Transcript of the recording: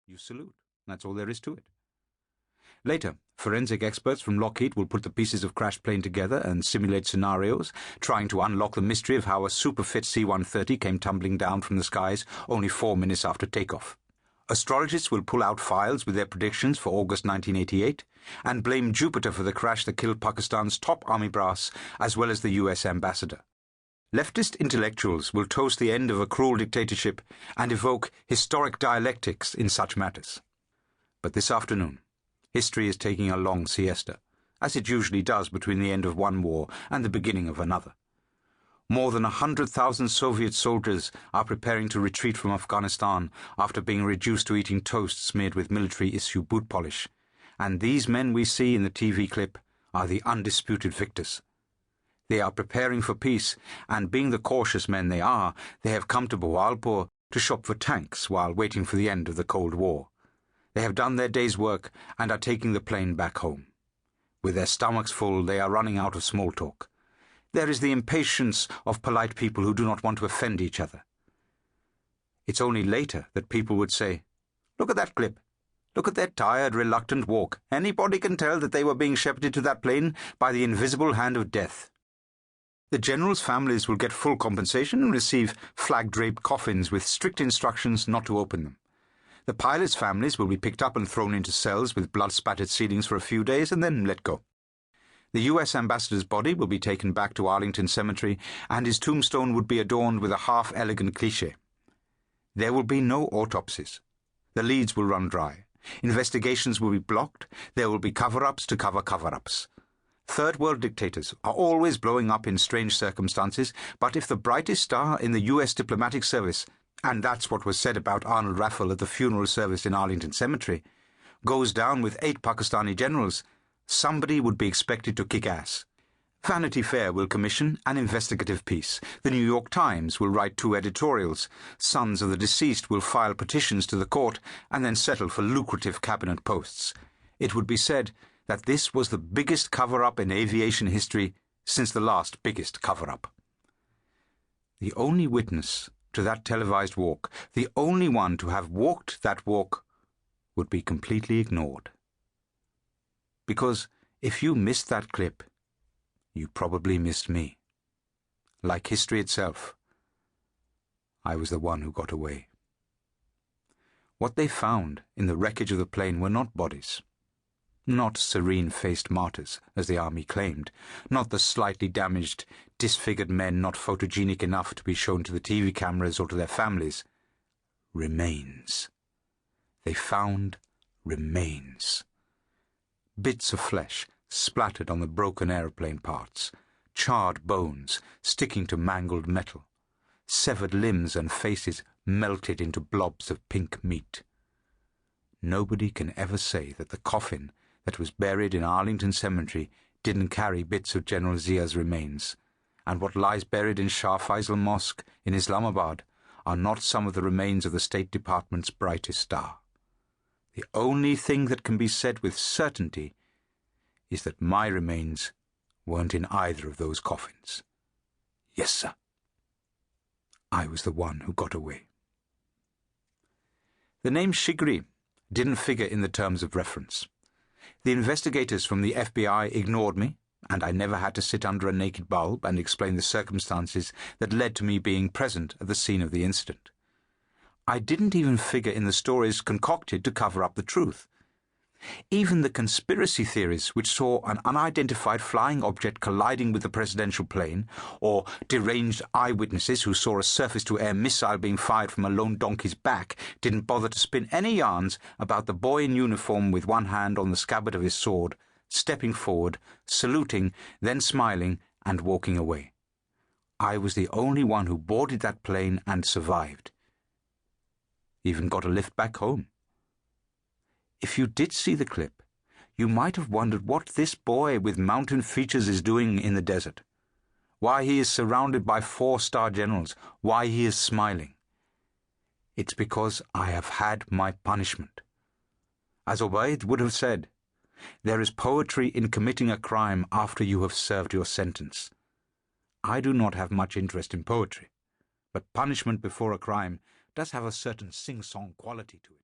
You salute. That's all there is to it. Later, forensic experts from Lockheed will put the pieces of crashed plane together and simulate scenarios, trying to unlock the mystery of how a super-fit C-130 came tumbling down from the skies only 4 minutes after takeoff. Astrologists will pull out files with their predictions for August 1988 and blame Jupiter for the crash that killed Pakistan's top army brass as well as the US ambassador. Leftist intellectuals will toast the end of a cruel dictatorship and evoke historic dialectics in such matters. But this afternoon, history is taking a long siesta, as it usually does between the end of one war and the beginning of another. More than 100,000 Soviet soldiers are preparing to retreat from Afghanistan after being reduced to eating toast smeared with military-issue boot polish, and these men we see in the TV clip are the undisputed victors. They are preparing for peace, and being the cautious men they are, they have come to Bawalpur to shop for tanks while waiting for the end of the Cold War. They have done their day's work and are taking the plane back home. With their stomachs full, they are running out of small talk. There is the impatience of polite people who do not want to offend each other. It's only later that people would say, "Look at that clip. Look at their tired, reluctant walk. Anybody can tell that they were being shepherded to that plane by the invisible hand of death." The generals' families will get full compensation and receive flag-draped coffins with strict instructions not to open them. The pilots' families will be picked up and thrown into cells with blood-spattered ceilings for a few days and then let go. The US ambassador's body will be taken back to Arlington Cemetery, and his tombstone would be adorned with a half-elegant cliché. There will be no autopsies. The leads will run dry. Investigations will be blocked. There will be cover-ups to cover cover-ups. Third-world dictators are always blowing up in strange circumstances, but if the brightest star in the US diplomatic service, and that's what was said about Arnold Raffel at the funeral service in Arlington Cemetery, goes down with 8 Pakistani generals, somebody would be expected to kick ass. Vanity Fair will commission an investigative piece. The New York Times will write 2 editorials. Sons of the deceased will file petitions to the court and then settle for lucrative cabinet posts. It would be said that this was the biggest cover-up in aviation history since the last biggest cover-up. The only witness to that televised walk, the only one to have walked that walk, would be completely ignored. Because if you missed that clip, you probably missed me. Like history itself, I was the one who got away. What they found in the wreckage of the plane were not bodies. Not serene-faced martyrs, as the army claimed, not the slightly damaged, disfigured men not photogenic enough to be shown to the TV cameras or to their families. Remains. They found remains. Bits of flesh splattered on the broken aeroplane parts, charred bones sticking to mangled metal, severed limbs and faces melted into blobs of pink meat. Nobody can ever say that the coffin that was buried in Arlington Cemetery didn't carry bits of General Zia's remains, and what lies buried in Shah Faisal Mosque in Islamabad are not some of the remains of the State Department's brightest star. The only thing that can be said with certainty is that my remains weren't in either of those coffins. Yes, sir. I was the one who got away. The name Shigri didn't figure in the terms of reference. The investigators from the FBI ignored me, and I never had to sit under a naked bulb and explain the circumstances that led to me being present at the scene of the incident. I didn't even figure in the stories concocted to cover up the truth. Even the conspiracy theories which saw an unidentified flying object colliding with the presidential plane, or deranged eyewitnesses who saw a surface-to-air missile being fired from a lone donkey's back, didn't bother to spin any yarns about the boy in uniform with one hand on the scabbard of his sword, stepping forward, saluting, then smiling, and walking away. I was the only one who boarded that plane and survived. Even got a lift back home. If you did see the clip, you might have wondered what this boy with mountain features is doing in the desert, why he is surrounded by 4-star generals, why he is smiling. It's because I have had my punishment. As Obaid would have said, there is poetry in committing a crime after you have served your sentence. I do not have much interest in poetry, but punishment before a crime does have a certain sing-song quality to it.